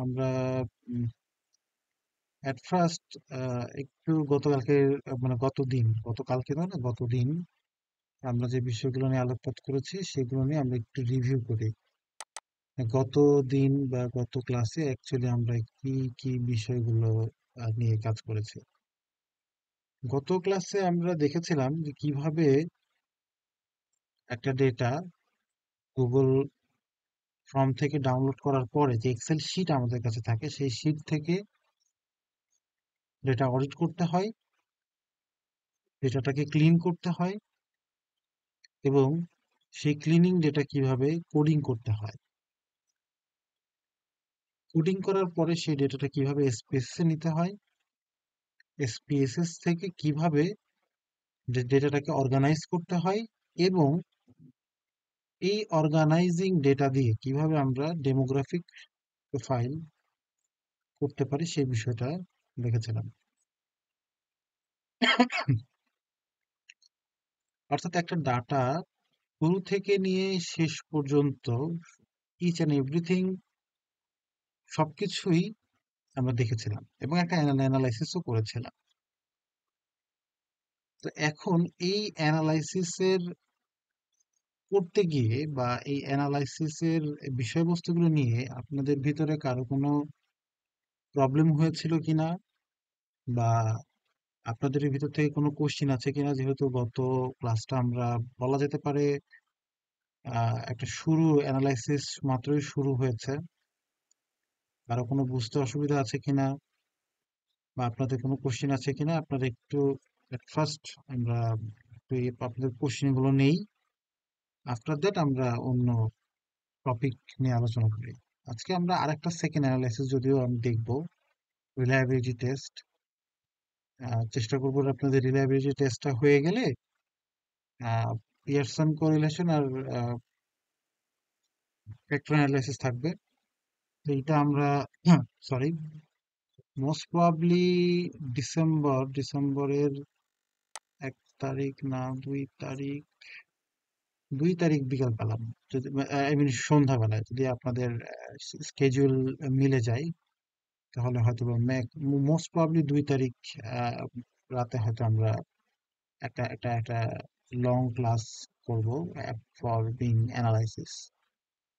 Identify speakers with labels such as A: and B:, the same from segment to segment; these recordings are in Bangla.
A: আমরা এট ফার্স্ট একটু গতকালকে নয় না, গতদিন আমরা যে বিষয়গুলো নিয়ে আলোকপাত করেছি সেগুলো নিয়ে আমরা একটু রিভিউ করি। গত দিন বা গত ক্লাসে অ্যাকচুয়ালি আমরা কি কি বিষয়গুলো নিয়ে কাজ করেছি। গত ক্লাসে আমরা দেখেছিলাম যে কিভাবে একটা ডেটা গুগল ফর্ম থেকে ডাউনলোড করার পরে যে এক্সেল শিট আমাদের কাছে থাকে সেই শিট থেকে ডেটা অডিট করতে হয়, ডেটাটাকে ক্লিন করতে হয় এবং সেই ক্লিনিং ডেটা কিভাবে কোডিং করতে হয়। কোডিং করার পরে সেই ডেটাটা কিভাবে এসপিএসএস এ নিতে হয়, এসপিএসএস থেকে কিভাবে ডেটাটাকে অর্গানাইজ করতে হয় এবং এই অর্গানাইজিং ডেটা দিয়ে কিভাবে আমরা ডেমোগ্রাফিক প্রোফাইল করতে পারি সেই বিষয়টা দেখেছিলাম। অর্থাৎ একটা ডাটা শুরু থেকে নিয়ে শেষ পর্যন্ত ইচ অ্যান্ড এভরিথিং সবকিছুই আমরা দেখেছিলাম এবং একটা অ্যানালাইসিসও করেছিলাম। তো এখন এই অ্যানালাইসিসের করতে গিয়ে বা এই অ্যানালাইসিসের বিষয়বস্তুগুলো নিয়ে আপনাদের ভিতরে কারো কোনো প্রবলেম হয়েছিল কিনা বা আপনাদের ভিতর থেকে কোনো কোশ্চিন আছে কিনা, যেহেতু গত ক্লাসটা আমরা বলা যেতে পারে একটা শুরু, অ্যানালাইসিস মাত্রই শুরু হয়েছে। কারো কোনো বুঝতে অসুবিধা আছে কিনা বা আপনাদের কোনো কোশ্চিন আছে কিনা আপনারা একটু ফার্স্ট আমরা একটু আপনাদের কোশ্চিন গুলো নেই, আফটার দ্যাট আমরা অন্য টপিক নিয়ে আলোচনা করি। আজকে আমরা আরেকটা সেকেন্ড অ্যানালাইসিস যদিও আমি দেখবো, রিলায়েবিলিটি টেস্ট। চেষ্টা করবো আপনাদের রিলায়েবিলিটি টেস্টটা হয়ে গেলে পিয়ারসন কোরিলেশন আর ভেক্টর অ্যানালাইসিস থাকবে। তো এইটা আমরা সরি, মোস্ট প্রবাবলি ডিসেম্বরের 1 তারিখ না 2 তারিখ, 2 তারিখ বিকাল পেলাম, যদি আই মিন সন্ধ্যাবেলায় যদি আপনাদের স্কেজুল মিলে যায় তাহলে হয়তো মোস্ট প্রবাবলি 2 তারিখ আহ, রাতে হয়তো আমরা একটা একটা একটা লং ক্লাস করব ফর বিং অ্যানালাইসিস।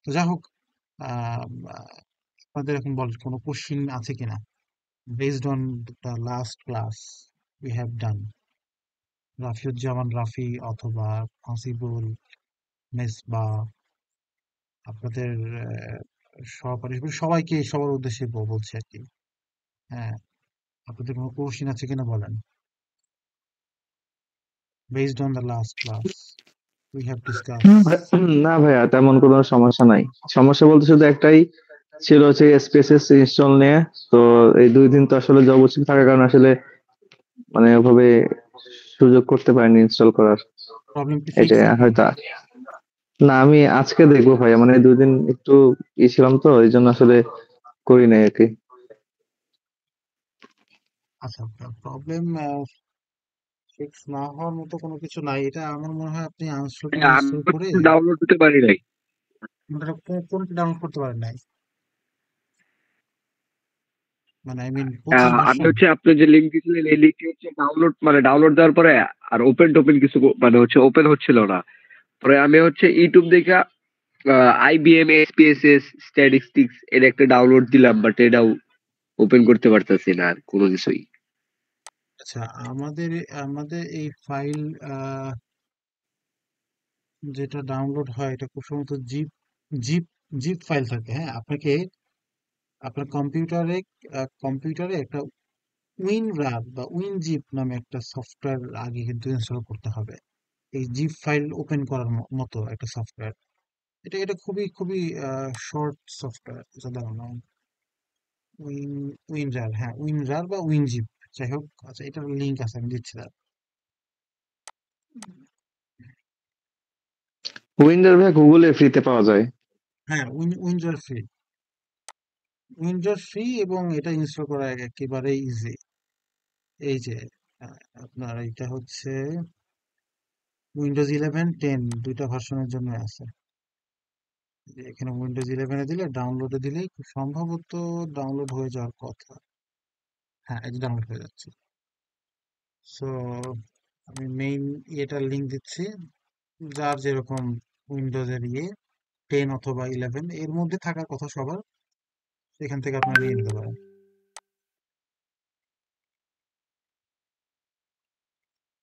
A: তো যাই হোক, আহ, আপনাদের এখন বল কোনো কোশ্চিন আছে কিনা based on the last class we have done. Rafiuzzaman Rafi অথবা হাসিবুল, মেসবা, আপনাদের সহপাঠী সবাইকে সবার উদ্দেশ্যে বলছি আর কি। হ্যাঁ, আপনাদের কোনো কোশ্চিন আছে কিনা বলেন, based on the last class we have discuss.
B: না ভাইয়া, তেমন কোনো সমস্যা নাই। সমস্যা বলতে শুধু একটাই ছিল, হচ্ছে স্পেসেস ইনস্টল নিয়ে। তো এই 2 দিন তো আসলে জব থাকার কারণে আসলে মানে ওভাবে সুযোগ করতে পারিনি ইনস্টল করার।
A: প্রবলেম কি
B: এটা
A: ফিক্স নাকি?
B: হয়তো না, আমি আজকে দেখবো ভাইয়া, মানে 2 দিন একটু ছিলাম তো এই জন্য আসলে করি নাই আর কি।
A: আচ্ছা, প্রবলেম ফিক্স না হওয়ার মতো কোনো কিছু নাই। এটা আমার মনে হয় আপনি আনস্টল
C: আমি
A: ইনস্টল করে
C: ডাউনলোড করতে পারি নাই।
A: ওটা কোনটা ডাউনলোড করতে পারেন নাই, মানে আই মিন কোথায়
C: আমি
A: ভার্সন?
C: হচ্ছে আপনি যে লিঙ্ক দিয়েছিলেন এই লিঙ্কটি হচ্ছে ডাউনলোড, মানে ডাউনলোড দেওয়ার পরে আর ওপেন টোপেন কিছু মানে হচ্ছে ওপেন হচ্ছিল না। পরে আমি হচ্ছে ইউটিউব দেখে আইবিএম এসপিএসএস স্ট্যাটিস্টিক্স এর একটা ডাউনলোড দিলাম, বাট এটাও ওপেন করতে পারতেছি না আর কোনো কিছুই।
A: আচ্ছা, আমাদের আমাদের এই ফাইল যেটা ডাউনলোড হয় এটা খুব সম্ভবত জিপ জিপ জিপ ফাইল থাকে। হ্যাঁ, আপনাকে আপনার কম্পিউটারে একটা উইনরার বা উইনজিপ নামে একটা সফটওয়্যার আগে কিন্তু ইনস্টল করতে হবে, এই জিপ ফাইল ওপেন করার মতো একটা সফটওয়্যার। এটা এটা খুবই খুবই শর্ট সফটওয়্যার, সাধারণ উইনরার, হ্যাঁ উইনরার বা উইনজিপ, যাই হোক। আচ্ছা, এটার লিঙ্ক আছে, আমি দিচ্ছি দাঁড়ান।
B: উইন্ডোজ ভাইয়া গুগলে ফ্রিতে পাওয়া যায়।
A: হ্যাঁ, উইনরার ফ্রি, উইন্ডোজ ফ্রি এবং এটা ইনস্টল করা একেবারে ইজি। এই যে আপনার এটা হচ্ছে উইন্ডোজ 11 10 দুইটা ভার্সনের জন্য আছে। যে এখানে উইন্ডোজ 11-এ দিলে, ডাউনলোডে দিলেই খুব সম্ভবত ডাউনলোড হয়ে যাওয়ার কথা। হ্যাঁ, এই ডাউনলোড হয়ে যাচ্ছে। সো আমি মেইন ইয়েটার লিংক দিচ্ছি, যার যেরকম উইন্ডোজের 10 অথবা 11 এর মধ্যে থাকার কথা সবার, এখান থেকে আপনারা নিয়ে নিতে পারেন।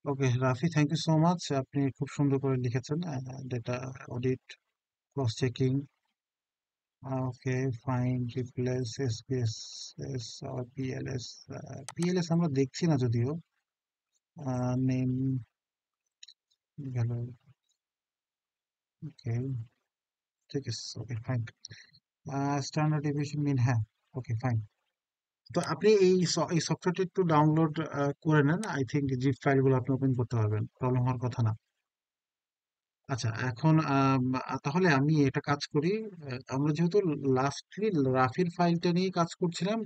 A: Okay Rafi, thank you so much. আপনি খুব সুন্দর করে লিখেছেন। Data audit, cross checking, okay fine, replace SPSS আর পিএলএস। পিএলএস আমরা দেখছি না যদিও। নেম গেল, ওকে ঠিক আছে, okay fine. Standard deviation mean, হ্যাঁ, ওকে ফাইন। তো আপনি এই সফটওয়্যারটা একটু ডাউনলোড করে নেন। আই থিঙ্ক জিপ ফাইলগুলো আপনি ওপেন করতে পারবেন, প্রবলেম হওয়ার কথা না। আচ্ছা, এখন তাহলে আমি এটা কাজ করি। আমরা যেহেতু লাস্টলি রাফির ফাইলটা নিয়ে কাজ করছিলাম,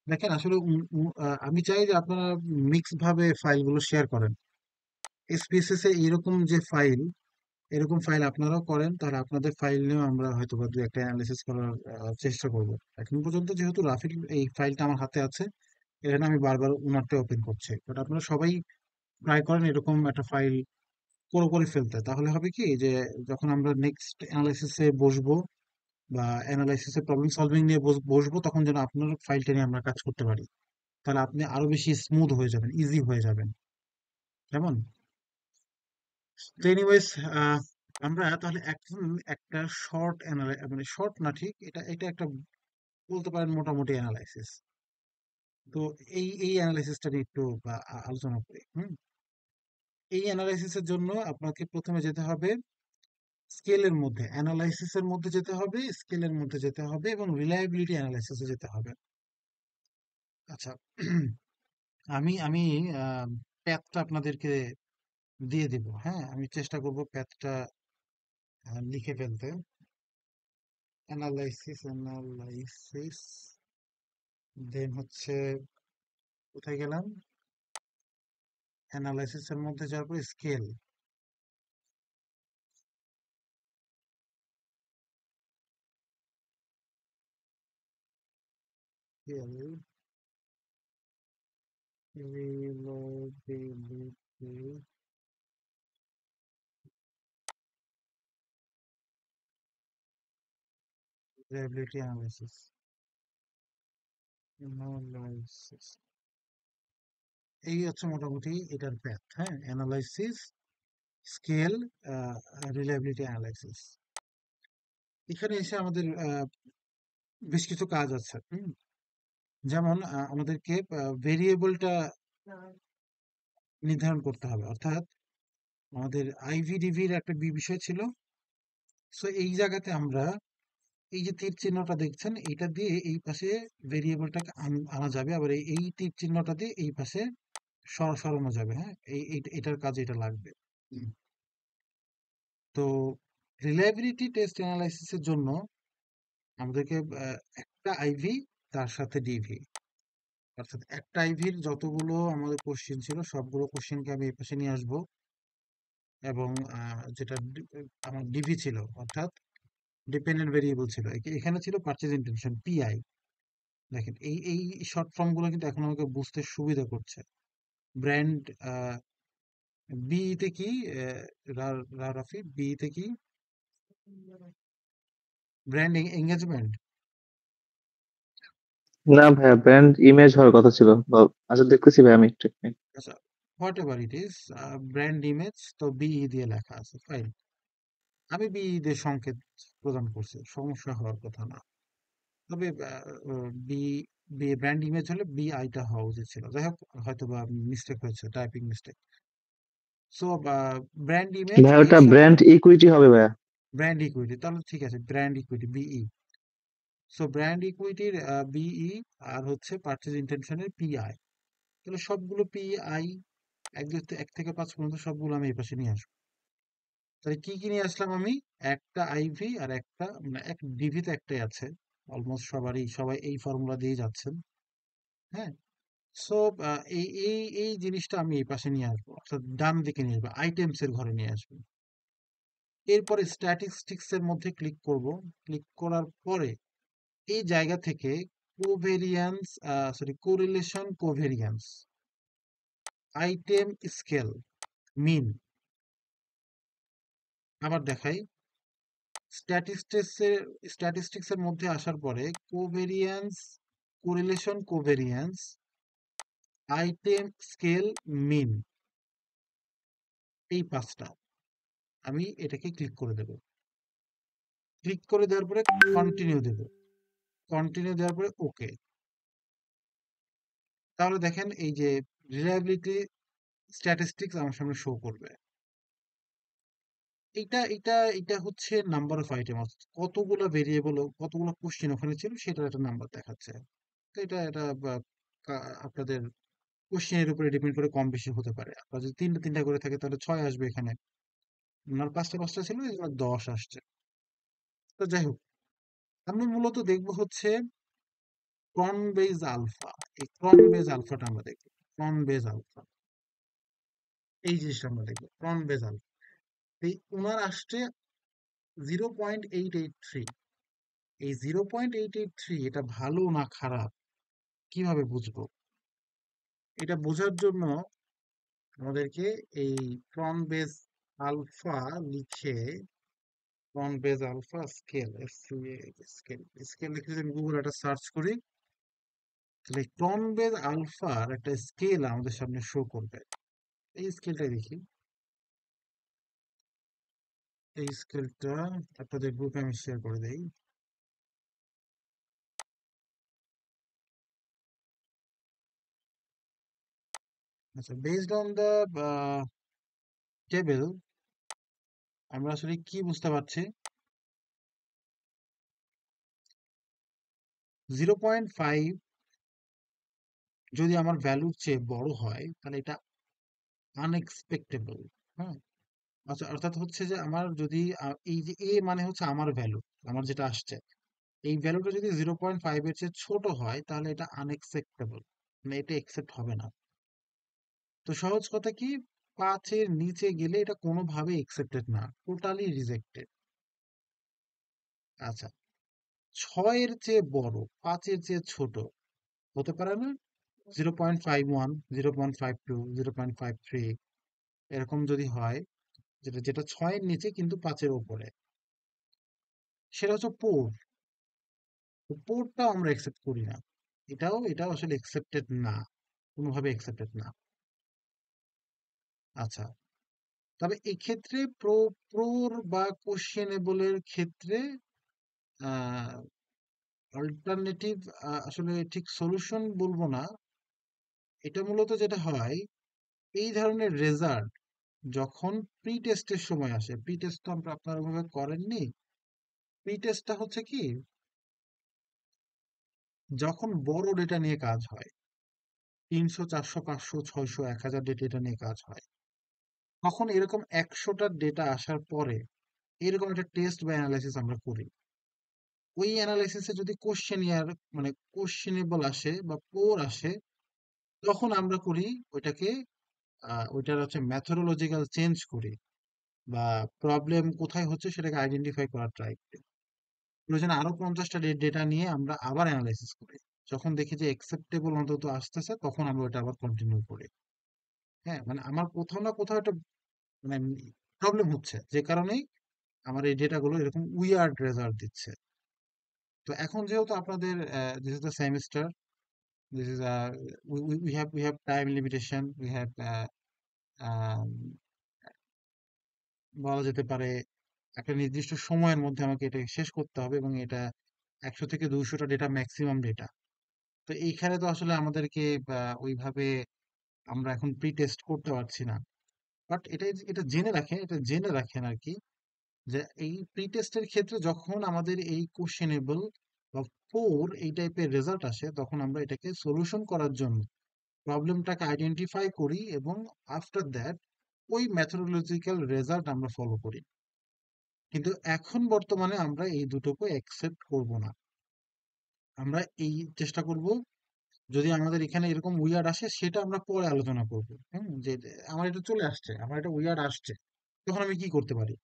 A: দেখেন আসলে আমি চাই যে আপনারা মিক্স ভাবে ফাইলগুলো শেয়ার করেন। এসপিএসএস এ এরকম যে ফাইল, এরকম ফাইল আপনারাও করেন, তাহলে আপনাদের ফাইল নিয়েও আমরা হয়তো বা দু একটা অ্যানালিসিস করার চেষ্টা করব। এখন পর্যন্ত যেহেতু রাফির এই ফাইলটা আমার হাতে আছে, এখানে আমি বারবার উনারটা ওপেন করছি, বাট আপনারা সবাই ট্রাই করেন এরকম একটা ফাইল করে করে ফেলতে। তাহলে হবে কি যে যখন আমরা নেক্সট অ্যানালাইসিসে বসবো বা অ্যানালাইসিসে প্রবলেম সলভিং নিয়ে বসবো, তখন যেন আপনার ফাইলটা নিয়ে আমরা কাজ করতে পারি। তাহলে আপনি আরো বেশি স্মুথ হয়ে যাবেন, ইজি হয়ে যাবেন। কেমন? তো এনিওয়েজ, আমরা তাহলে এখন একটা শর্ট মানে শর্ট না ঠিক, এটা এটা একটা বলতে পারেন মোটামুটি অ্যানালাইসিস। তো এই অ্যানালাইসিসটা নিয়ে একটু আলোচনা করি। এই অ্যানালাইসিসের জন্য আপনাকে প্রথমে যেতে হবে স্কেলের মধ্যে, অ্যানালাইসিসের মধ্যে যেতে হবে, স্কেলের মধ্যে যেতে হবে এবং রিলায়েবিলিটি অ্যানালাইসিসে যেতে হবে। আচ্ছা, আমি আমি প্যাথটা আপনাদেরকে দিয়ে দিব। হ্যাঁ, আমি চেষ্টা করব প্যাথটা লিখে ফেলতে। অ্যানালাইসিস দেন হচ্ছে, কোথায় গেলাম, অ্যানালাইসিসের মধ্যে যাওয়ার পরে স্কেল, স্কেল, রিলোডেবিলিটি, রিলায়েবিলিটি অ্যানালাইসিস, এই হচ্ছে মোটামুটি এটার প্যাথ। হ্যাঁ, অ্যানালাইসিস, স্কেল, রিলায়েবিলিটি অ্যানালাইসিস। এখানে এসে আমাদের বেশ কিছু কাজ আছে। যেমন আমাদেরকে ভেরিয়েবলটা নির্ধারণ করতে হবে, অর্থাৎ আমাদের আইভিডিভির একটা বিষয় ছিল। সো এই জায়গাতে আমরা এই যে তীর চিহ্নটা দেখছেন, এটা দিয়ে এই পাশে ভেরিয়েবলটাকে আনা যাবে, আবার এই তীর চিহ্নটা দিয়ে এই পাশে সরানো যাবে। হ্যাঁ, এটার কাজে এটা লাগবে। হুম। তো রিলায়েবিলিটি টেস্ট অ্যানালাইসিসের জন্য আমাদেরকে একটা আইভি, তার সাথে ডিভি, অর্থাৎ একটা আইভির যতগুলো আমাদের কোশ্চেন ছিল সবগুলো কোশ্চেনকে আমি এই পাশে নিয়ে আসবো, এবং যেটা আমার ডিভি ছিল, অর্থাৎ ডিপেন্ডেন্ট ভেরিয়েবল ছিল, এখানে ছিল পারচেজ ইন্টেনশন, পিআই। দেখেন এই শর্ট ফর্ম গুলো কিন্তু এখন আমাকে বুঝতে সুবিধা করছে। ব্র্যান্ড, বিইতে কি, রাফি বিইতে কি, ব্র্যান্ড এঙ্গেজমেন্ট।
B: না ভাইয়া, ব্র্যান্ড ইমেজ হওয়ার কথা ছিল। আচ্ছা দেখতেছি ভাই, আমি একটু একটু।
A: আচ্ছা, what ever it is, brand image তো বিই দিয়ে লেখা আছে, ফাইন। আমি বিই দিয়ে সংকেত প্রদান করছি, সমস্যা হওয়ার কথা না। তবে বি ব্র্যান্ড ইমেজ হলে বিআইটা হওয়া উচিত ছিল। যাই হোক, হয়তো বা মিস্টেক হয়েছে, typing mistake. So brand image
B: ভাই
A: এর
B: ওটা
A: সাথে
B: ব্র্যান্ড ইকুইটি হবে ভাইয়া।
A: ব্র্যান্ড ইকুইটি, তাহলে ঠিক আছে, brand equity BE. So brand ইকুইটির বিই, আর হচ্ছে পারচেজ ইন্টেনশনের পিআই। তাহলে সবগুলো পিআই, এক থেকে 5 পর্যন্ত সবগুলো আমি এই পাশে নিয়ে আসবো। তাহলে কি কি নিয়ে আসলাম আমি? একটা আইভি আর একটা, মানে এক ডিভি তো একটাই আছে, অলমোস্ট সবাই এই ফর্মুলা দিয়ে যাচ্ছেন। হ্যাঁ, সো এই এই এই জিনিসটা আমি এই পাশে নিয়ে আসবো, অর্থাৎ ডান দিকে নিয়ে আসবো, আইটেমস এর ঘরে নিয়ে আসবো। এরপরে স্ট্যাটিস্টিক্স এর মধ্যে ক্লিক করব। ক্লিক করার পরে এই জায়গা থেকে কোভেরিয়ান্স, সরি, কোরিলেশন কোভেরিয়ান্স, আইটেম স্কেল, মিন, আবার দেখাই, স্ট্যাটিস্টিক্স এর মধ্যে আসার পরে কোভেরিয়ান্স, কোরিলেশন কোভেরিয়ান্স, আইটেম স্কেল, মিন, এই পাঁচটা আমি এটাকে ক্লিক করে দেব। ক্লিক করে দেওয়ার পরে কন্টিনিউ দেব। কন্টিনিউ দেওয়ার পরে ওকে। তাহলে দেখেন এই যে রিলায়েবিলিটি স্ট্যাটিস্টিক্স আমার সামনে শো করবে। এটা হচ্ছে নাম্বার অফ আইটেম, কতগুলো ভেরিয়েবল, কতগুলো কোশ্চেন ওখানে ছিল সেটার একটা নাম্বার দেখাচ্ছে। তো এটা আপনাদের কোশ্চেনের উপরে ডিপেন্ড করে কম বেশি হতে পারে। আপনার যদি তিনটা তিনটা করে থাকে তাহলে 6 আসবে এখানে। ওনার পাঁচটা পাঁচটা ছিল, এই জন্য 10 আসছে। তো যাই হোক, আমরা মূলত দেখবো হচ্ছে ক্রন বেজ আলফা। এই ক্রন বেজ আলফাটা আমরা দেখবো। ক্রন বেজ আলফা, এই জিনিসটা আমরা দেখবো, ক্রন বেজ আলফা। এই ওনার আসছে 0.883। এই 0.883 এটা ভালো না খারাপ কিভাবে বুঝবো? এটা বোঝার জন্য আমাদেরকে এই ক্রন বেজ আলফা লিখে, Cronbach alpha scale, scale, scale লিখে যদি আমি গুগল একটা সার্চ করি, তাহলে ক্রন বেজ আলফার একটা স্কেল আমাদের সামনে শো করবে। এই স্কেলটা দেখি, এই স্কেলটা আপনাদের গ্রুপে আমি শেয়ার করে দেই। আচ্ছা, বেসড অন দ্য টেবিল আমরা আসলে কি বুঝতে পারছি, 0.5 যদি আমার ভ্যালুর চেয়ে বড় হয় তাহলে এটা আনএক্সপেক্টেবল। হ্যাঁ, আচ্ছা, অর্থাৎ হচ্ছে যে আমার যদি এই যে এ মানে হচ্ছে আমার ভ্যালু, আমার যেটা আসছে, এই ভ্যালুটা যদি 0.5 এর চেয়ে ছোট হয় তাহলে এটা আনএক্সেপ্টেবল, মানে এটা একসেপ্ট হবে না। তো সহজ কথা কি, 5-এর নিচে গেলে এটা কোনোভাবে একসেপ্টেড না, টোটালি রিজেক্টেড। আচ্ছা, 6-এর চেয়ে বড়, 5-এর চেয়ে ছোট হতে পারে না? 0.51, 0.52, 0.53 এরকম যদি হয়, যেটা যেটা 6-এর নিচে কিন্তু 5-এর উপরে, সেটা হচ্ছে পোর। পোরটাও আমরা একসেপ্ট করি না। এটাও আসলে একসেপ্টেড না, কোনোভাবে একসেপ্টেড না। আচ্ছা, তবে এক্ষেত্রে প্রোর বা কোশ্চেনেবলের ক্ষেত্রে অল্টারনেটিভ, আসলে ঠিক সলিউশন বলবো না। এটা মূলত যেটা হয়, এই ধরনের রেজাল্ট যখন প্রি টেস্টের সময় আসে, প্রি টেস্ট তো আপনারা ওভাবে করেননি। প্রি টেস্টটা হচ্ছে কি, যখন বড় ডেটা নিয়ে কাজ হয়, 300, 400, 500, 600, 1000 ডেটা নিয়ে কাজ হয়, তখন এরকম 100টা ডেটা আসার পরে এরকম একটা টেস্ট বা অ্যানালাইসিস আমরা করি। ওই অ্যানালাইসিসে যদি কোশ্চেনিয়ার, মানে কোশ্চেনেবল আসে বা পোর আসে, তখন আমরা করি ওইটাকে, ওইটার হচ্ছে ম্যাথোডোলজিক্যাল চেঞ্জ করি, বা প্রবলেম কোথায় হচ্ছে সেটাকে আইডেন্টিফাই করার ট্রাই করি। প্রয়োজনে আরো 50টা ডেটা নিয়ে আমরা আবার অ্যানালাইসিস করি। যখন দেখি যে একসেপ্টেবল অন্তত আসতেছে, তখন আমরা ওটা আবার কন্টিনিউ করি। হ্যাঁ, মানে আমার কোথাও না কোথাও একটা, মানে প্রবলেম হচ্ছে, যে কারণেই আমার এই ডেটাগুলো এরকম উইয়ার্ড রেজাল্ট দিচ্ছে। তো এখন যেহেতু আপনাদের this is the semester, this is we have time limitation, we have um, বলা যেতে পারে একটা নির্দিষ্ট সময়ের মধ্যে আমাকে এটা শেষ করতে হবে, এবং এটা 100 থেকে 200টা ডেটা ম্যাক্সিমাম ডেটা। তো এইখানে তো আসলে আমাদেরকে ওইভাবে আমরা এখন প্রি টেস্ট করতে পারছি না। বাট এটা জেনে রাখেন আর কি, যে এই প্রি টেস্টের ক্ষেত্রে যখন আমাদের এই কোশ্চেনেবল বা পোর এই টাইপের রেজাল্ট আসে, তখন আমরা এটাকে সলিউশন করার জন্য প্রবলেমটাকে আইডেন্টিফাই করি, এবং আফটার দ্যাট ওই ম্যাথোডোলজিক্যাল রেজাল্ট আমরা ফলো করি। কিন্তু এখন বর্তমানে আমরা এই দুটোকে অ্যাকসেপ্ট করব না। আমরা এই চেষ্টা করব, যদি আমাদের এখানে এরকম উইয়ার্ড আসে সেটা আমরা পরে আলোচনা করব। হুম, যে আমার এটা চলে আসছে, আমার এটা উইয়ার্ড আসছে, তখন আমি কি করতে পারি।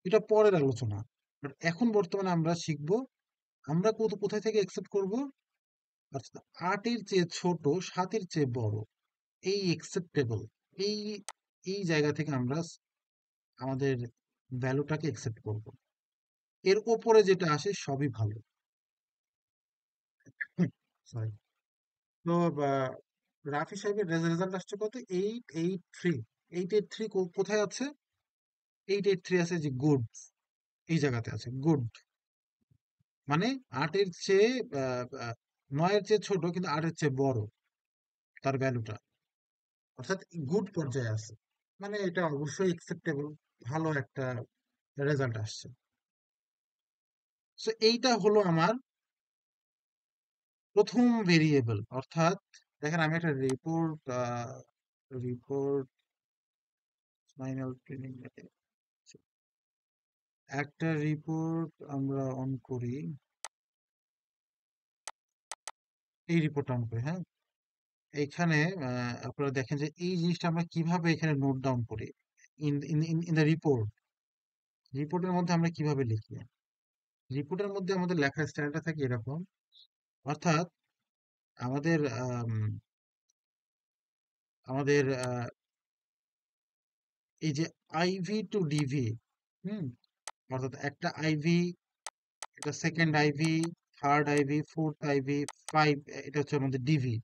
A: এটা পরের আলোচনা। বাট এখন বর্তমানে আমরা শিখবো আমরা কোথায় থেকে একসেপ্ট করব। অর্থাৎ ৮-এর চেয়ে ছোট, ৭-এর চেয়ে বড়, এই একসেপ্টেবল, এই এই জায়গা থেকে আমরা আমাদের ভ্যালুটাকে একসেপ্ট করব। এর ওপরে যেটা আসে সবই ভালো। সরি। তো রাফি সাহেবের রেজাল্ট আসছে কত? 883। 883 কোথায় আছে? 883 আছে যে গুড, এই জায়গাতে আছে গুড। মানে ৮-এর চেয়ে ৯-এর চেয়ে ছোট কিন্তু ৮-এর চেয়ে বড় তার ভ্যালুটা, অর্থাৎ গুড পর্যায়ে আছে। মানে এটা অবশ্যই একসেপ্টেবল, ভালো একটা রেজাল্ট আসছে। সো এইটা হলো আমার প্রথম ভেরিয়েবল। অর্থাৎ দেখেন আমি একটা রিপোর্ট ফাইনাল ট্রেনিং, একটা রিপোর্ট আমরা অন করি, এই রিপোর্ট অন করি, হ্যাঁ। এইখানে আপনারা দেখেন যে এই জিনিসটা আমরা কিভাবে এখানে নোট ডাউন করি ইন ইন ইন দ্য রিপোর্টের মধ্যে আমরা কিভাবে লিখি। রিপোর্টের মধ্যে আমাদের লেখার স্টাইলটা থাকে এরকম। অর্থাৎ আমাদের আমাদের এই যে আইভি টু ডিভি, হুম, অর্থাৎ একটা আইভি, এটা second IV, third IV, fourth IV, five, এটা হচ্ছে আমাদের ডিভি।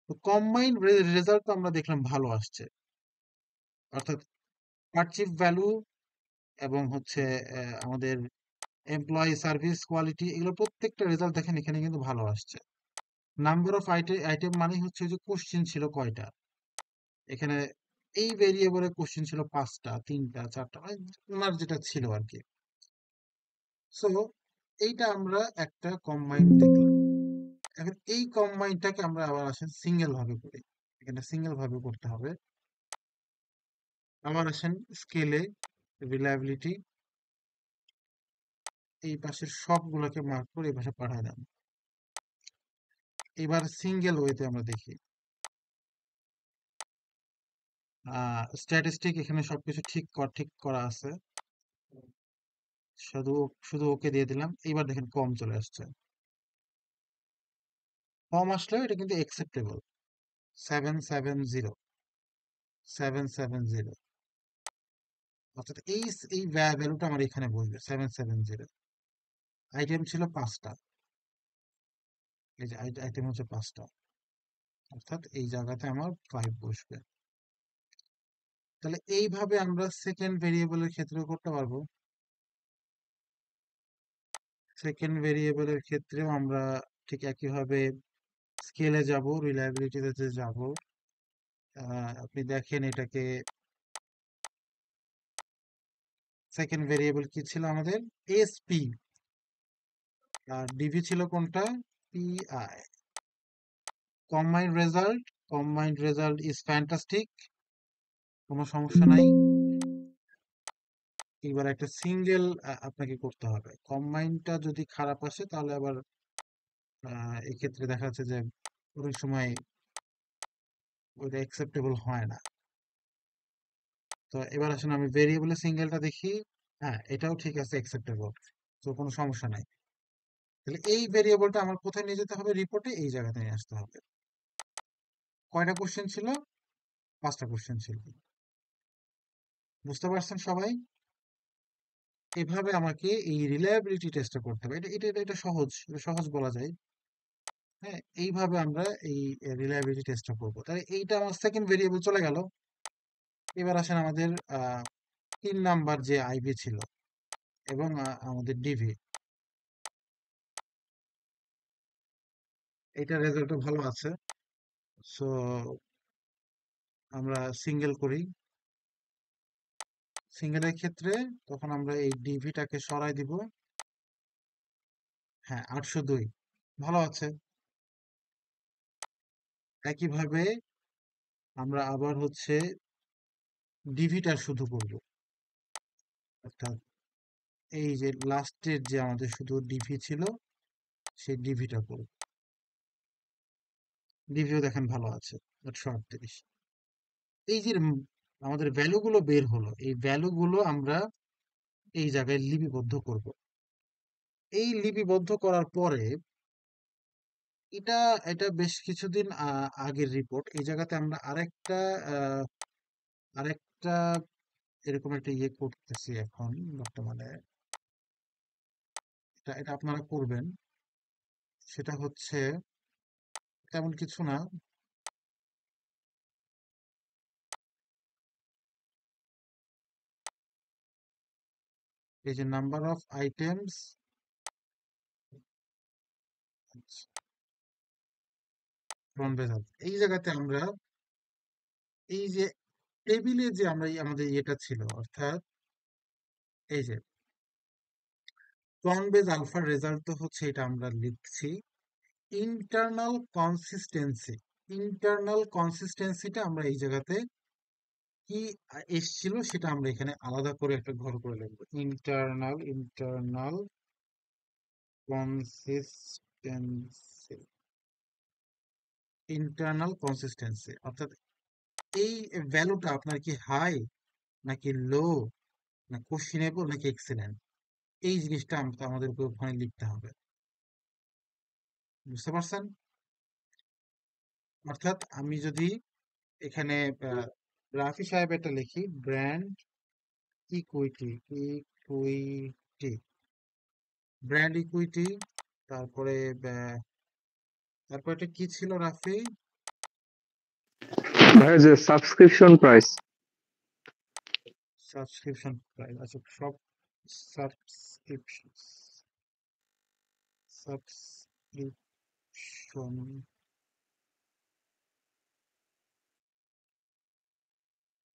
A: তো কম্বাইন্ড রেজাল্ট তো আমরা দেখলাম ভালো আসছে। অর্থাৎ পারচিভ ভ্যালু এবং হচ্ছে আমাদের এমপ্লয়ি সার্ভিস কোয়ালিটি, এগুলো প্রত্যেকটা রেজাল্ট দেখেন এখানে কিন্তু ভালো আসছে। নাম্বার অফ আইটেম মানে হচ্ছে যে কোশ্চেন ছিল কয়টা এখানে। এই ভেরিয়েবলে কোশ্চেন ছিল 5টা, 3টা, 4টা, মানে ওনার যেটা ছিল আর কি। সো এইটা আমরা একটা কম্বাইন্ড দেখলাম। এখন এই কম্বাইন্ডটাকে আমরা আবার আসেন সিঙ্গেল ভাবে করি। এখানে সিঙ্গেল ভাবে করতে হবে। আবার আসেন স্কেলে, রিলায়েবিলিটি, এই পাশের সবগুলোকে মার্ক করে এই পাশে পাঠায় দেন। এবার সিঙ্গেল ওয়েতে আমরা দেখি। স্ট্যাটিস্টিক এখানে সবকিছু ঠিক করা আছে, শুধু শুধু ওকে দিয়ে দিলাম। এবার দেখেন কম চলে আসছে। কম আসলেও এটা কিন্তু একসেপ্টেবল। 770, 770, অর্থাৎ এই ভ্যালুটা আমার এখানে বসবে 770। আইটেম ছিল 5টা, এই যে আইটেম হচ্ছে 5টা, অর্থাৎ এই জায়গাতে আমার 5 বসবে। তাহলে এইভাবে আমরা সেকেন্ড ভেরিয়েবলের ক্ষেত্রেও করতে পারবো। সেকেন্ড ভেরিয়েবলের ক্ষেত্রেও আমরা ঠিক একইভাবে স্কেলে যাব, রিলায়েবিলিটিতে যাব। আপনি দেখেন এটাকে, সেকেন্ড ভেরিয়েবল কি ছিল আমাদের? এসপি। আর ডিভি ছিল কোনটা? PI. Combined result is fantastic, কোনো সমস্যা নাই। এবার একটা সিঙ্গেল আপনাকে করতে হবে। কম্বাইন্ডটা যদি খারাপ আসে তাহলে আবার এক্ষেত্রে দেখা যাচ্ছে যে অনেক সময় ওইটা অ্যাকসেপ্টেবল হয় না। তো এবার আসলে আমি ভেরিয়েবলের সিঙ্গেলটা দেখি। হ্যাঁ, এটাও ঠিক আছে, অ্যাকসেপ্টেবল, তো কোনো সমস্যা নাই। তাহলে এই ভেরিয়েবলটা আমার কোথায় নিয়ে যেতে হবে? রিপোর্টে এই জায়গাতে নিয়ে আসতে হবে। কয়টা কোশ্চেন ছিল? 5টা কোশ্চেন ছিল। বুঝতে পারছেন সবাই? এভাবে আমাকে এই রিলায়েবিলিটি টেস্টটা করতে হবে। এটা সহজ বলা যায়। হ্যাঁ, এইভাবে আমরা এই রিলায়েবিলিটি টেস্টটা করবো। তাহলে এইটা আমার সেকেন্ড ভেরিয়েবল চলে গেল। এবার আসেন আমাদের 3 নাম্বার যে আইভি ছিল এবং আমাদের ডিভি, এটা রেজাল্টও ভালো আছে। সো আমরা সিঙ্গেল করি। সিঙ্গেলের ক্ষেত্রে তখন আমরা এই ডিভিটাকে সরাই দিব। হ্যাঁ, 802, ভালো আছে। একইভাবে আমরা আবার হচ্ছে ডিভিটা শুধু করব, অর্থাৎ এই যে লাস্টের যে আমাদের শুধু ডিভি ছিল সেই ডিভিটা করব। ডিভিও দেখেন ভালো আছে, 838। এই যে আমাদের ভ্যালুগুলো বের হলো, এই ভ্যালুগুলো আমরা এই জায়গায় লিপিবদ্ধ করব। এই লিপিবদ্ধ করার পরে এটা এটা বেশ কিছুদিন আগের রিপোর্ট। এই জায়গাতে আমরা আহ, আরেকটা এরকম একটা ইয়ে করতেছি এখন বর্তমানে। এটা এটা আপনারা করবেন। সেটা হচ্ছে তেমন কিছু না। এই যে নাম্বার অফ আইটেমস, এই জায়গাতে আমরা এই যে টেবিলে যে আমরা আমাদের ইয়েটা ছিল, অর্থাৎ এই যে টন বেজ আলফার রেজাল্ট তো হচ্ছে, এটা আমরা লিখছি ইন্টারনাল কনসিস্টেন্সি। ইন্টারনাল কনসিস্টেন্সিটা আমরা এই জায়গাতে কি এসছিল সেটা আমরা এখানে আলাদা করে একটা ঘর করে লিখবো। Internal consistency. ইন্টারনাল কনসিস্টেন্সি অর্থাৎ এই ভ্যালুটা আপনার কি হাই নাকি লো, না কোশ্চেনেবল নাকি এক্সেলেন্ট, এই জিনিসটা আমাদেরকে ওখানে লিখতে হবে। বুঝতে পারছেন? অর্থাৎ আমি যদি এখানে রাফি সাহেব এটা লিখি brand equity, equity brand equity, তারপরে তারপর এটা কি ছিল রাফি?
B: ভাই যে সাবস্ক্রিপশন প্রাইস।
A: Subscription price. আচ্ছা, সব subscription subscription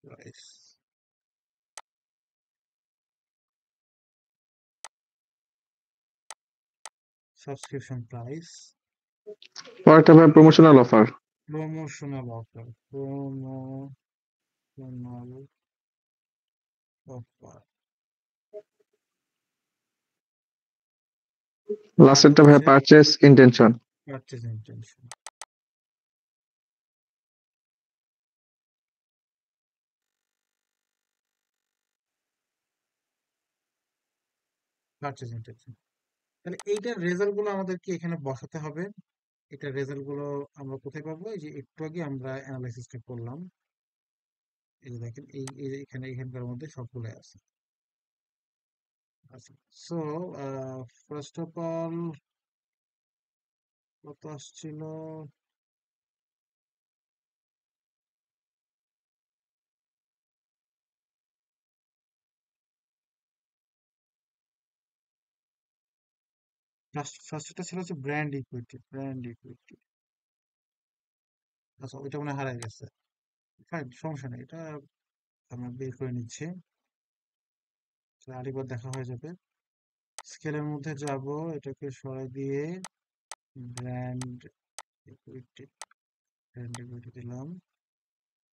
A: price. Subscription price,
B: পরেরটা ভাই promotional offer.
A: Promotional offer, promotional offer. আর
B: লাস্টেরটা ভাই
A: হচ্ছে
B: purchase intention.
A: Purchase intention. Purchase intention. তাহলে এইটার রেজাল্ট গুলো আমাদেরকে এখানে বসাতে হবে। এটার রেজাল্ট গুলো আমরা কোথায় পাবো? এই যে একটু আগে আমরা অ্যানালাইসিসটা করলাম। এই যে দেখেন, এই যে এখানকার মধ্যে সবগুলো আছে। আচ্ছা, সো ফার্স্ট অফ অল কত আসছিল? ফার্স্টটা ছিল হচ্ছে ব্র্যান্ড ইকুইটি, ব্র্যান্ড ইকুইটি। আচ্ছা, ওইটা মনে হয় হারাই গেছে। ফাইন, সমস্যা নেই, এটা আমরা বের করে নিচ্ছি। আরেকবার দেখা হয়ে যাবে। স্কেলের মধ্যে যাব, এটাকে সরাই দিয়ে ব্র্যান্ড ইকুইটি, ব্র্যান্ড ইকুইটি দিলাম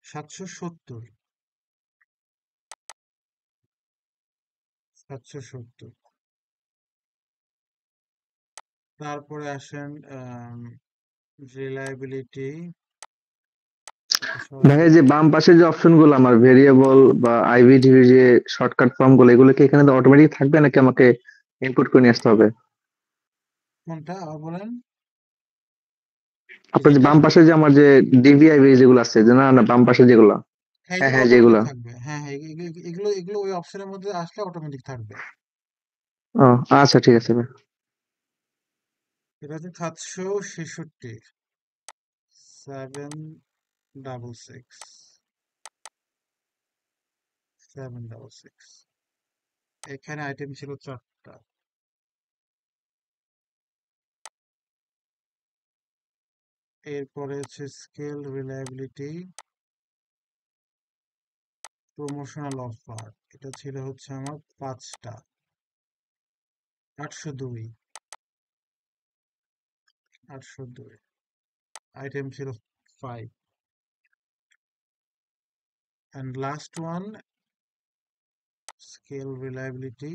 A: 770, 770। তারপরে আসেন রিলায়েবিলিটি, এটা সরাই
B: ভাই এই যে
A: দিলাম।
B: বাম পাশে যে অপশন গুলো আমার ভেরিয়েবল বা আইভিডির যে শর্টকাট ফর্ম গুলো, এগুলো কি এখানে অটোমেটিক থাকবে নাকি আমাকে ইনপুট করে নিয়ে আসতে হবে?
A: কোনটা আবার বলেন? এই
B: আপনার যে
A: যেটা?
B: বাম পাশে যে আমার যে ডিভিআইভি যেগুলো আছে, যে না না বাম পাশে যেগুলো,
A: হ্যাঁ,
B: হ্যাঁ
A: এগুলো
B: হ্যাঁ
A: অটোমেটিক
B: যেগুলা।
A: থাকবে। হ্যাঁ, হ্যাঁ, এগুলো এগুলো ওই অপশনের মধ্যে আসলে অটোমেটিক থাকবে।
B: ও আচ্ছা ঠিক আছে ভাই।
A: এটা হচ্ছে 766, 766, 766। এখানে আইটেম ছিল 4টা। এরপরে হচ্ছে স্কেল, রিলায়েবিলিটি, প্রমোশনাল অফার, এটা ছিল হচ্ছে আমার 5টা। 802, 802 আইটেম ছিল 5। And last one scale reliability,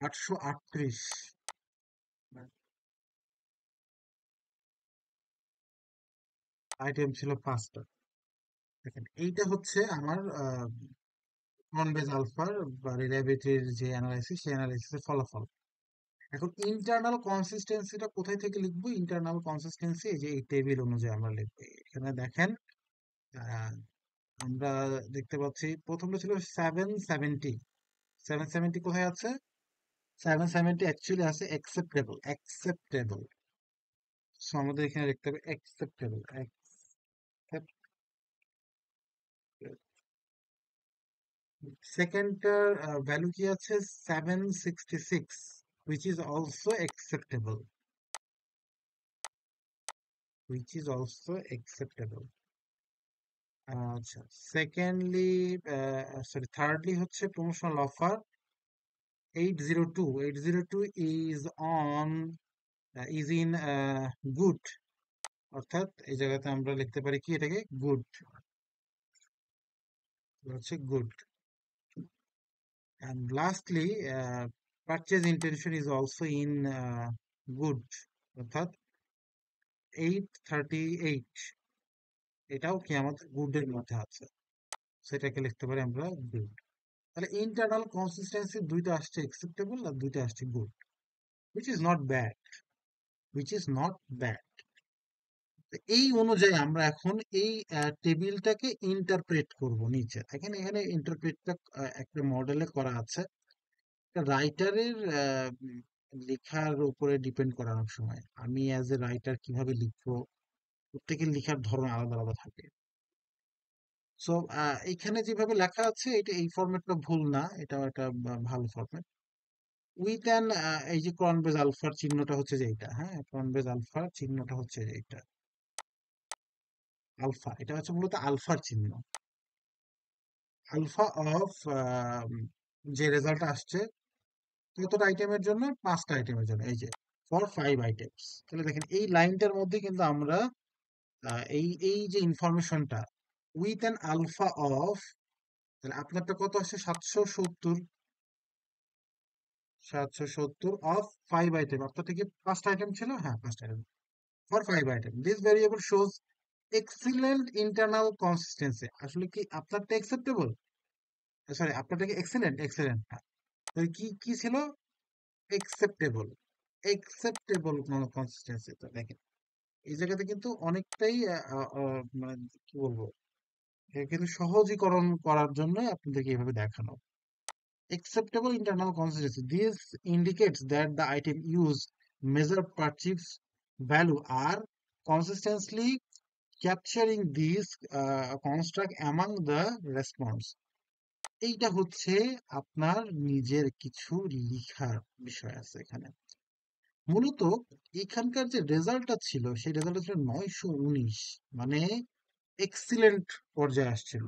A: 838। Item ছিল 5টা। দেখেন এইটা হচ্ছে আমার নন বেজ আলফার বা রিলায়েবিলিটির যে অ্যানালাইসিস, সেই অ্যানালাইসিসের ফলাফল। এখন ইন্টারনাল কনসিস্টেন্সিটা কোথায় থেকে লিখবো? ইন্টারনাল কনসিস্টেন্সি এই যে এই টেবিল অনুযায়ী আমরা লিখবো। এখানে দেখেন আহ, আমরা দেখতে পাচ্ছি প্রথমটা ছিল 770। 770 কোথায় আছে? 770 অ্যাকচুয়ালি আছে অ্যাকসেপ্টেবল। অ্যাকসেপ্টেবল, সো আমাদের এখানে লিখতে হবে অ্যাকসেপ্টেবল। সেকেন্ডটার ভ্যালু কি আছে? 766, which is also acceptable. Which is also acceptable. আচ্ছা, সেকেন্ডলি সরি থার্ডলি হচ্ছে promotional offer 802। 802 is on is in good, অর্থাৎ এই জায়গাতে আমরা লিখতে পারি কি এটাকে? গুড, হচ্ছে good. And lastly, purchase intention is also in good, অর্থাৎ 838, এটাও কি আমাদের গুডের মধ্যে আছে, সেটাকে লিখতে পারি আমরা গুড। তাহলে ইন্টারনাল কনসিস্টেন্সি দুইটা আসছে অ্যাকসেপ্টেবল আর দুইটা আসছে good, which is not bad, which is not bad. এই অনুযায়ী আমরা এখন এই টেবিলটাকে ইন্টারপ্রেট করব নিচে। এখানে এখানে ইন্টারপ্রেটটা একটা মডেলে করা আছে। রাইটারের লেখার উপরে ডিপেন্ড করে অনেক সময়। আমি অ্যাজ এ রাইটার কিভাবে লিখবো, প্রত্যেকের লেখার ধরন আলাদা আলাদা থাকে। সো এখানে যেভাবে লেখা আছে এটা এই ফরম্যাটটা ভুল না, এটা একটা ভালো ফরম্যাট। উইথ অ্যান এই যে ক্রনবেজ আলফার চিহ্নটা হচ্ছে যে এইটা, হ্যাঁ ক্রনবেজ আলফার চিহ্নটা হচ্ছে যে এইটা আলফা, এটা হচ্ছে মূলত আলফার চিহ্ন। আলফা অফ যে রেজাল্ট আসছে কতটা আইটেমের জন্য? 5টা আইটেমের জন্য, এই যে ফর 5 আইটেমস। তাহলে দেখেন এই লাইনটার মধ্যে কিন্তু আমরা এই এই যে ইনফরমেশনটা উইথ অ্যান আলফা অফ, তাহলে আপনারটা কত আসছে? 770। 770 অফ 5 আইটেম, আপনার থেকে 5টা আইটেম ছিল, হ্যাঁ 5টা item for 5 item. This variable shows excellent internal consistency. আসলে কি আপনারটা অ্যাকসেপ্টেবল? সরি, আপনারটা কি এক্সিলেন্ট? এক্সিলেন্ট, হ্যাঁ। তাহলে কি কি ছিল? অ্যাকসেপ্টেবল। Acceptable consistency. তো দেখেন এই জায়গাতে কিন্তু অনেকটাই মানে কি বলবো, এটা কিন্তু সহজীকরণ করার জন্য আপনাদেরকে এইভাবে দেখানো। Acceptable internal consistency. This indicates that the item used measure purchase value are consistently capturing these construct among the response. এইটা হচ্ছে আপনার নিজের কিছু লিখার বিষয় আছে এখানে। মূলত এখানকার যে রেজাল্টটা ছিল সেই রেজাল্টটা ছিল 919, মানে এক্সিলেন্ট পর্যায়ে আসছিল।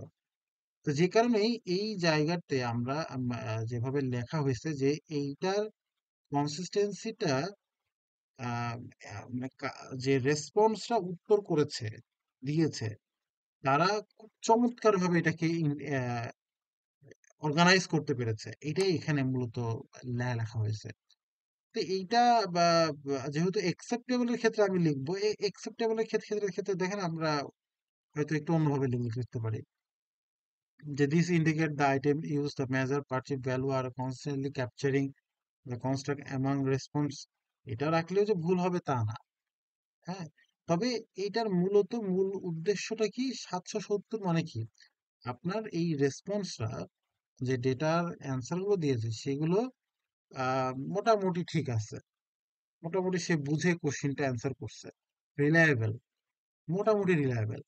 A: তো যে কারণেই এই জায়গাতে আমরা যেভাবে লেখা হয়েছে যে এইটার কনসিস্টেন্সিটা মানে যে রেসপন্সটা উত্তর করেছে দিয়েছে তারা খুব চমৎকার ভাবে এটাকে অর্গানাইজ করতে পেরেছে, এটাই এখানে মূলত লেখা হয়েছে। তো এইটা যেহেতু একসেপ্টেবলের ক্ষেত্রে আমি লিখবো, এই একসেপ্টেবলের ক্ষেত্রে দেখেন আমরা হয়তো একটু অন্যভাবে লিখতে পারি যে this indicate the item used the measure perceived value are constantly capturing the construct among response। এটা রাখলেও যে ভুল হবে তা না, হ্যাঁ। তবে এইটার মূল উদ্দেশ্যটা কি? 770 মানে কি? আপনার এই রেসপন্সটা যে ডেটার অ্যান্সার গুলো দিয়েছে সেগুলো মোটামুটি ঠিক আছে, মোটামুটি সে বুঝে কোশ্চিনটা অ্যান্সার করছে, রিলায়েবল, মোটামুটি রিলায়েবল।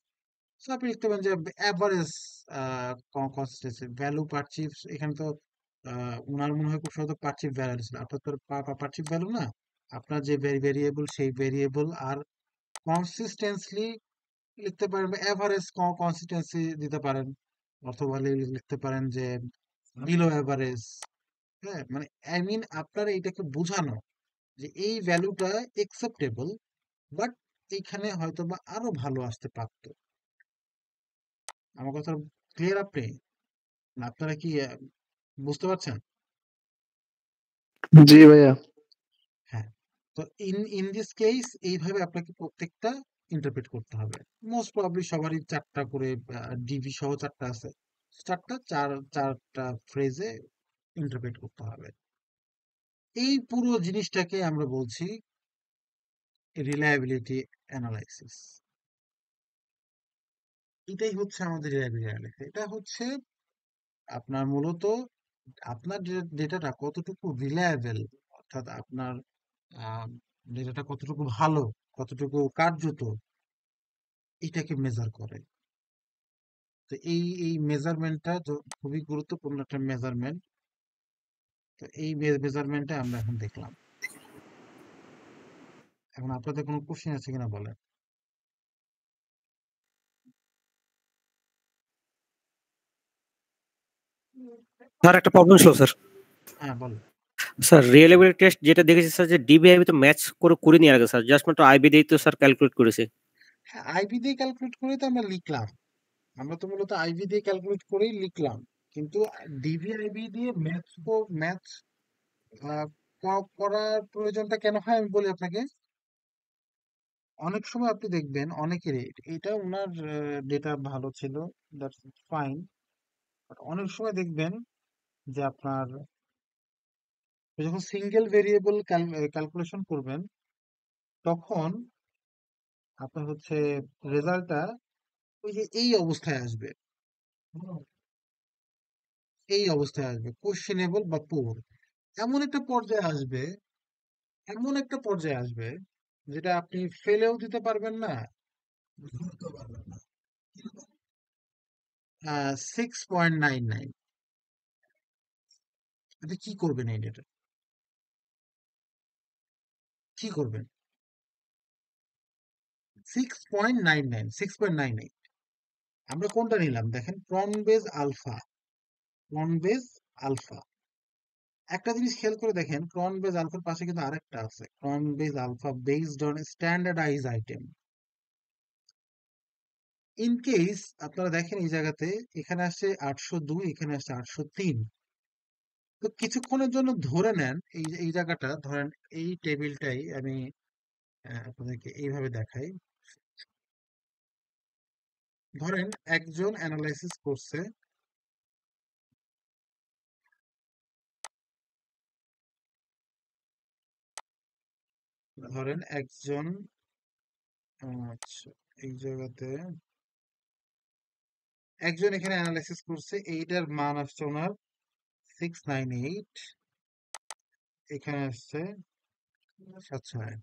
A: সো আপনি লিখতে পারেন যে অ্যাভারেজ কনসিস্টেন্সি ভ্যালু পারচিভ। এখানে তো উনার মনে হয় খুব সম্ভবত পারচিভ ভ্যালু ছিল, আপনার তো পারচিভ ভ্যালু না, আপনার যে ভেরিয়েবল সেই ভেরিয়েবল। আর কনসিস্টেন্সলি লিখতে পারেন বা অ্যাভারেজ কনসিস্টেন্সি দিতে পারেন, অথবা লিখতে পারেন যে বিলো অ্যাভারেজ। হ্যাঁ, মানে আই মিন আপনার এইটাকে বোঝানো যে এই ভ্যালুটা একসেপ্টেবল, বাট এইখানে হয়তো বা আরো ভালো আসতে পারতো। আমার কথা ক্লিয়ার আপনি? না, আপনারা কি বুঝতে পারছেন?
B: জি ভাইয়া।
A: হ্যাঁ। তো ইন ইন দিস কেস এইভাবে আপনাকে প্রত্যেকটা ইন্টারপ্রেট করতে হবে। মোস্ট প্রবাবলি সবারই ৪টা করে ডিভি সহ ৪টা আছে। ৪টা ফ্রেজে ইন্টারপ্রেট করতে হবে। এই পুরো জিনিসটাকে আমরা বলছি রিলায়েবিলিটি অ্যানালাইসিস। এটাই হচ্ছে আমাদের রিলায়েবিলিটি অ্যানালাইসিস। এটা হচ্ছে আপনার মূলত আপনার ডেটাটা কতটুকু রিলায়েবল, অর্থাৎ আপনার ডেটাটা কতটুকু ভালো, কতটুকু কার্যত, এটাকে মেজার করে। তো এই মেজারমেন্টটা খুবই গুরুত্বপূর্ণ একটা মেজারমেন্ট। তো এই মেজারমেন্টটা আমরা এখন দেখলাম। এখন আপনাদের কোনো কোশ্চেন আছে কিনা বলেন।
D: স্যার একটা প্রবলেম ছিল স্যার।
A: হ্যাঁ, বলেন।
D: স্যার রিয়েলাবিলিটি টেস্ট যেটা দেখেছি স্যার, যে ডিবিআইবি তো ম্যাচ করে করিনি আগে স্যার, জাস্ট মাত্র আইবি দিয়ে তো স্যার ক্যালকুলেট করেছে।
A: হ্যাঁ, আইবি দিয়ে ক্যালকুলেট করে তো আমরা লিখলাম। আমরা তো মূলত আইবি দিয়ে ক্যালকুলেট করেই লিখলাম। কিন্তু ডিভিআইবি দিয়ে ম্যাথ করার প্রয়োজনটা কেন হয় আমি বলি আপনাকে। অনেক সময় আপনি দেখবেন অনেকেরই এটা ওনার ডেটা ভালো ছিল, দ্যাটস ফাইন। বাট অনেক সময় দেখবেন যে আপনার যখন সিঙ্গেল ভেরিয়েবল ক্যালকুলেশন করবেন, তখন আপনার হচ্ছে রেজাল্টটা ওই যে এই অবস্থায় আসবে, এই অবস্থায় আসবে কোশ্চেনেবল বা পুর। এমন একটা পর্যায়ে আসবে, এমন একটা পর্যায়ে আসবে যেটা আপনি ফেলেও দিতে পারবেন না, ধরতেও পারবেন না। 6.99। আপনি কি করবেন এই ডেটা, কি করবেন? 6.99। আমরা কোনটা নিলাম দেখেন, ক্রনবেজ আলফা। ক্রনবেজ আলফা, একটা জিনিস খেয়াল করে দেখেন, ক্রনবেজ আলফার পাশে কিন্তু আরেকটা আছে, Cronbach alpha based on standardise item. In case আপনারা দেখেন এই জায়গাতে, এখানে আসছে 802, এখানে আসছে 803। তো কিছুক্ষণের জন্য ধরে নেন এই জায়গাটা ধরেন, এই টেবিলটাই আমি আপনাদেরকে এইভাবে দেখাই। ধরেন একজন অ্যানালাইসিস করছে, ধরেন একজন আচ্ছা, এই জায়গাতে একজন এখানে অ্যানালাইসিস করছে, এইটার মান আসছে ওনার 698, এখানে আসছে 700।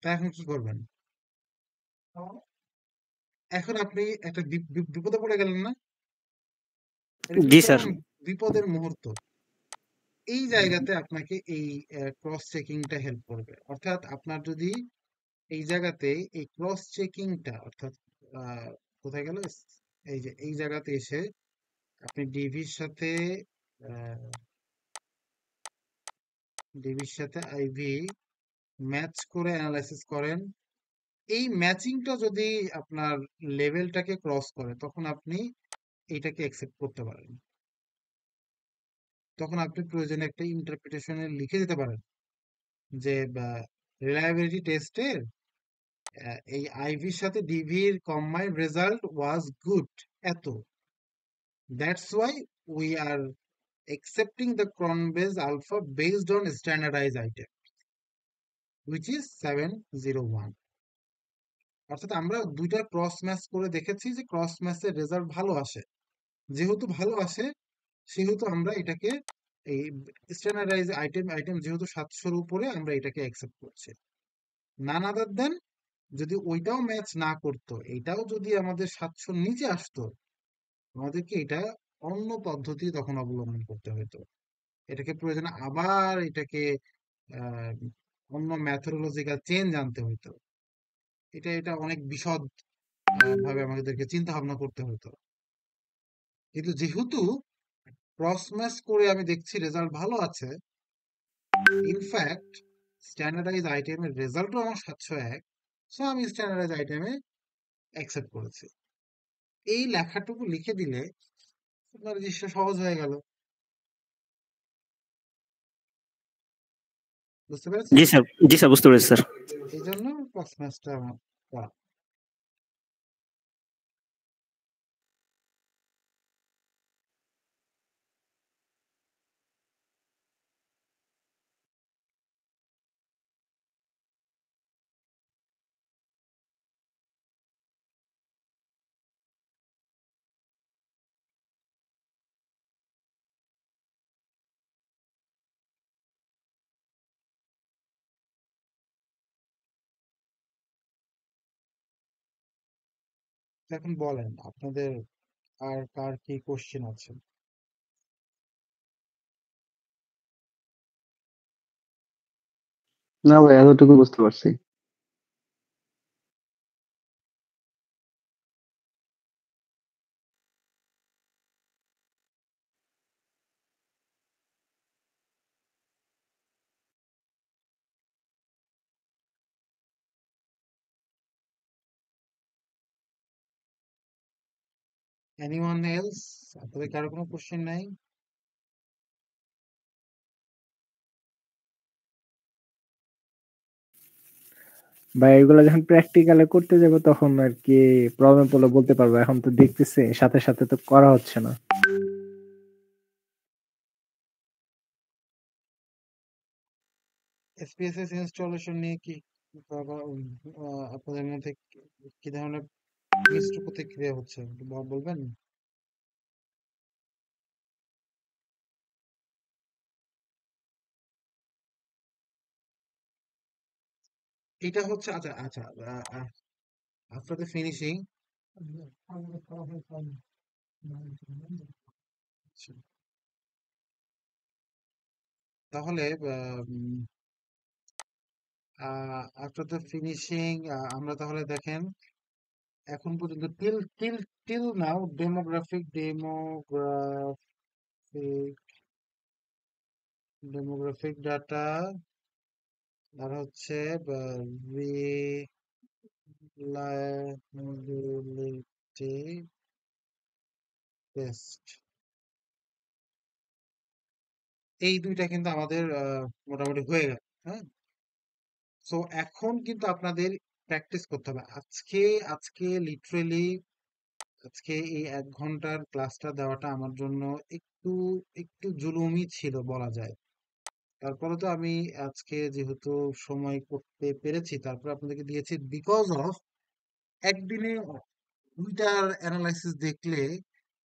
A: তা এখন কি করবেন? এখন আপনি একটা বিপদে পড়ে গেলেন না? এটা
D: জি
A: কিন্তু
D: স্যার।
A: তখন বিপদের মুহূর্ত। এই জায়গাতে আপনাকে এই ক্রস চেকিংটা হেল্প করবে। অর্থাৎ আপনার যদি এই জায়গাতে এই ক্রস চেকিংটা, অর্থাৎ আহ, কোথায় গেল, এই যে এই জায়গাতে এসে আপনি ডিভির সাথে আইভি ম্যাচ করে অ্যানালাইসিস করেন, এই ম্যাচিংটা যদি আপনার লেভেলটাকে ক্রস করে, তখন আপনি এইটাকে অ্যাকসেপ্ট করতে পারেন। তখন আপনি প্রয়োজনে একটা ইন্টারপ্রিটেশনে লিখে দিতে পারেন যে রিলায়েবিলিটি টেস্টের এই আইভির সাথে ডিভির কম্বাইন্ড রেজাল্ট ওয়াজ গুড এত, that's why we are accepting the Cronbase alpha based on standardized item, which is 701। অর্থাৎ আমরা দুইটা ক্রস ম্যাচ করে দেখেছি যে ক্রস ম্যাচের রেজাল্ট ভালো আসে। যেহেতু ভালো আসে, সেহেতু আমরা এটাকে এই স্ট্যান্ডার্ডাইজ আইটেম যেহেতু 700-র উপরে, আমরা এটাকে অ্যাকসেপ্ট করছি। নান আদার দেন, যদি ওইটাও ম্যাচ না করতো, এটাও যদি আমাদের 700-র নিচে আসতো, আমাদেরকে এটা অন্য পদ্ধতি তখন অবলম্বন করতে হতো। এটাকে প্রয়োজনে আবার এটাকে আহ, অন্য ম্যাথোডোলজিক্যাল চেঞ্জ আনতে হতো। এটা অনেক বিশদ ভাবে আমাদেরকে চিন্তা ভাবনা করতে হতো। কিন্তু যেহেতু ক্রস ম্যাচ করে আমি দেখছি রেজাল্ট ভালো আছে, ইনফ্যাক্ট স্ট্যান্ডার্ডাইজ আইটেমের রেজাল্টও আমার 701, সো আমি স্ট্যান্ডার্ডাইজ আইটেমে অ্যাকসেপ্ট করেছি। এই লেখাটুকু লিখে দিলে আপনার জিনিসটা সহজ হয়ে গেল। বুঝতে পেরেছেন?
D: জি স্যার, জি স্যার, বুঝতে পেরেছি স্যার।
A: এই জন্য ক্লাস ম্যাচটা করা। এখন বলেন আপনাদের আর কার কি কোশ্চেন আছে?
B: না ভাই, এতটুকু বুঝতে পারছি।
A: Anyone else? আপনাদের কারো কোনো কোশ্চেন নাই?
E: বা এগুলো যখন প্র্যাকটিক্যালে করতে যাবো তখন আর কি প্রবলেম পড়লে বলতে পারবো, এখন তো দেখতেছি সাথে সাথে তো করা হচ্ছে না।
A: এসপিএসএস ইনস্টলেশন নিয়ে কি আপনাদের মধ্যে কি ধরনের মিশ্র প্রতিক্রিয়া হচ্ছে একটু বলবেন? এটা হচ্ছে আচ্ছা আচ্ছা আফটার দ্য ফিনিশিং তাহলে আফটার দ্য ফিনিশিং আমরা তাহলে দেখেন এখন পর্যন্ত till till till now demographic data আর হচ্ছে রিলায়েবিলিটি টেস্ট, এই দুইটা কিন্তু আমাদের মোটামুটি হয়ে গেল। হ্যাঁ, সো এখন কিন্তু আপনাদের প্র্যাকটিস করতে হবে। আজকে আজকে লিটারেলি আজকে এই 1 ঘন্টার ক্লাসটা দেওয়াটা আমার জন্য একটু একটু জুলুমই ছিল বলা যায়। তারপরে তো আমি আজকে যেহেতু সময় করতে পেরেছি তারপরে আপনাদেরকে দিয়েছি বিকজ অফ একদিনে 2টার অ্যানালাইসিস দেখলে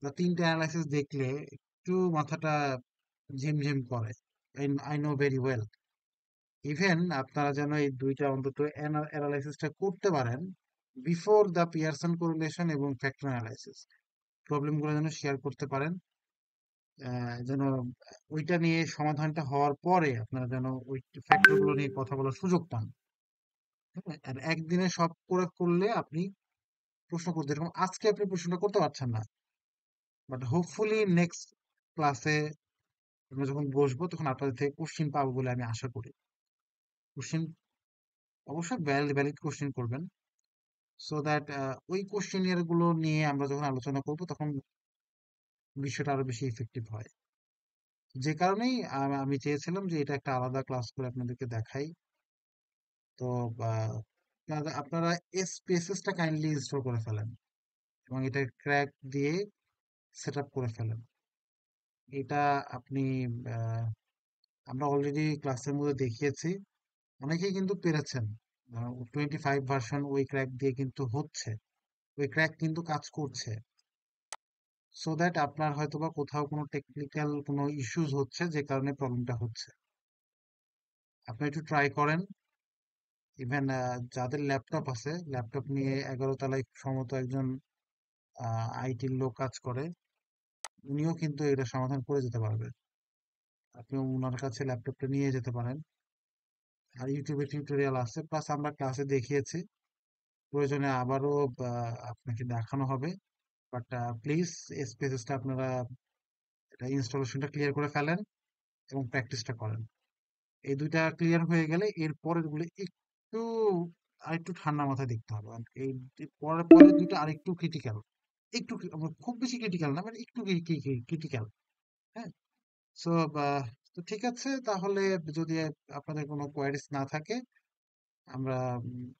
A: বা 3টে অ্যানালাইসিস দেখলে একটু মাথাটা ঝিমঝিম করে। I know very well. Even আপনারা যেন এই 2টা অন্তত অ্যানালাইসিসটা করতে পারেন বিফোর দ্য পিয়ারসন কোরিলেশন এবং ফ্যাক্টর অ্যানালাইসিস, প্রবলেমগুলো যেন শেয়ার করতে পারেন, যেন ওইটা নিয়ে সমাধানটা হওয়ার পরে আপনারা যেন ওই ফ্যাক্টরগুলো নিয়ে কথা বলার সুযোগ পান। হ্যাঁ, আর একদিনে সব করে করলে আপনি প্রশ্ন করতে, যেরকম আজকে আপনি প্রশ্নটা করতে পারছেন না, বাট হোপফুলি নেক্সট ক্লাসে আমরা যখন বসবো তখন আপনাদের থেকে কোশ্চিন পাবো বলে আমি আশা করি। কোশ্চিন অবশ্যই ভ্যালিড কোশ্চিন করবেন, সো দ্যাট ওই কোশ্চেনিয়ার গুলো নিয়ে আমরা যখন আলোচনা করব তখন বিষয়টা আরো বেশি ইফেক্টিভ হয়। যে কারণেই আমি চেয়েছিলাম যে এটা একটা আলাদা ক্লাস করে আপনাদেরকে দেখাই। তো আপনারা এসপিএসএসটা কাইন্ডলি ইনস্টল করে ফেলেন এবং এটা ক্র্যাক দিয়ে সেট আপ করে ফেলেন। এটা আপনি আমরা অলরেডি ক্লাসের মধ্যে দেখিয়েছি, অনেকেই কিন্তু পেরেছেন। 25 ভার্সন ওই ক্র্যাক দিয়ে কিন্তু হচ্ছে, ওই ক্র্যাক কিন্তু কাজ করছে। সো দ্যাট আপনার হয়তোবা কোথাও কোনো টেকনিক্যাল কোনো ইস্যুস হচ্ছে যে কারণে প্রবলেমটা হচ্ছে, আপনি একটু ট্রাই করেন। ইভেন যাদের ল্যাপটপ আছে, ল্যাপটপ নিয়ে 11 তলায় সম্ভবত একজন আইটির লোক কাজ করে, উনিও কিন্তু এটা সমাধান করে যেতে পারবে। আপনি ওনার কাছে ল্যাপটপটা নিয়ে যেতে পারেন। আর ইউটিউবে টিউটোরিয়াল আছে, প্লাস আমরা ক্লাসে দেখিয়েছি, প্রয়োজনে আবারও আপনাকে দেখানো হবে। বাট প্লিজ স্পেসেসটা আপনারা এটা ইনস্টলেশনটা ক্লিয়ার করে ফেলেন এবং প্র্যাকটিসটা করেন। এই 2টা ক্লিয়ার হয়ে গেলে এর পরের গুলো একটু আরেকটু ঠান্ডা মাথায় দেখতে হবে। আর এই পরের পরের 2টা আরেকটু ক্রিটিক্যাল, একটু খুব বেশি ক্রিটিক্যাল না, মানে একটু ক্রিটিক্যাল। হ্যাঁ, সো তো ঠিক আছে, তাহলে যদি আপনাদের কোনো কোয়ারিজ না থাকে আমরা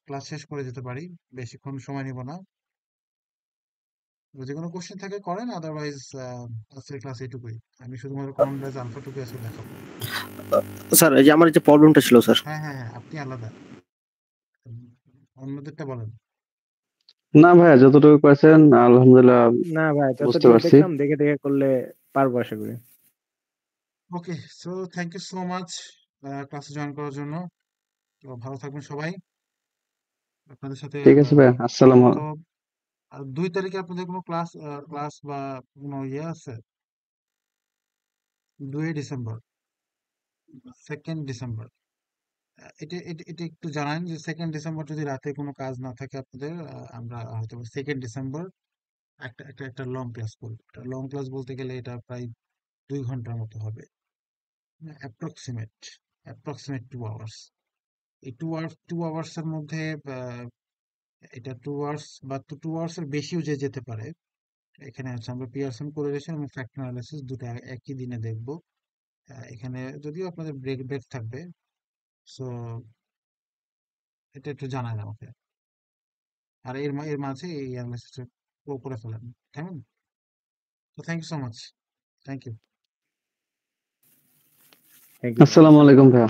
A: ক্লাস শেষ করে দিতে পারি, বেশিক্ষণ সময় নিব না। যদি কোনো কোশ্চেন থাকে করেন, আদারওয়াইজ আজকের ক্লাস এইটুকুই। আমি শুধুমাত্র কমন ব্রাউজ আলফাটুকু আজকে দেখাবো।
D: স্যার এই যে আমার যে প্রবলেমটা ছিল স্যার,
A: হ্যাঁ হ্যাঁ হ্যাঁ, আপনি আলাদা, অন্যদেরটা বলেন।
B: না ভাইয়া, যতটুকু করেছেন আলহামদুলিল্লাহ
E: না ভাই,
B: বুঝতে
E: যতটুকু
B: পারছি।
E: দেখলাম দেখে দেখে করলে পারবো আশা করি।
A: Okay, so thank you so much ক্লাসে জয়েন করার জন্য। তো ভালো থাকবেন সবাই। আপনাদের সাথে
B: ঠিক আছে ভাইয়া, আসসালামু
A: তো 2 তারিখে আপনাদের কোনো ক্লাস বা কোনো ইয়ে আছে? 2 ডিসেম্বর, 2 ডিসেম্বর, এটা একটু জানান যে 2 ডিসেম্বর যদি রাতে কোনো কাজ না থাকে আপনাদের, আমরা হয়তো 2 ডিসেম্বর একটা লং ক্লাস করবো। লং ক্লাস বলতে গেলে এটা প্রায় 2 ঘন্টার মতো হবে, অ্যাপ্রক্সিমেট 2 আওয়ার্স। এই 2 আওয়ার্স এর মধ্যে এটা 2 আওয়ার্স বা 2 আওয়ার্স এর বেশিও যেতে পারে। এখানে হচ্ছে আমরা পিয়ারসন কোরিলেশন এবং ফ্যাক্টর অ্যানালাইসিস দুটো একই দিনে দেখব। এখানে যদিও আপনাদের ব্রেক থাকবে, সো এটা একটু জানান আমাকে। আর এর মাঝে এই অ্যানালাইসিসটা করে ফেলেন, কেমন? তো thank you so much, thank you.
E: Thank you.
B: আসসালামু আলাইকুম ভাইয়া।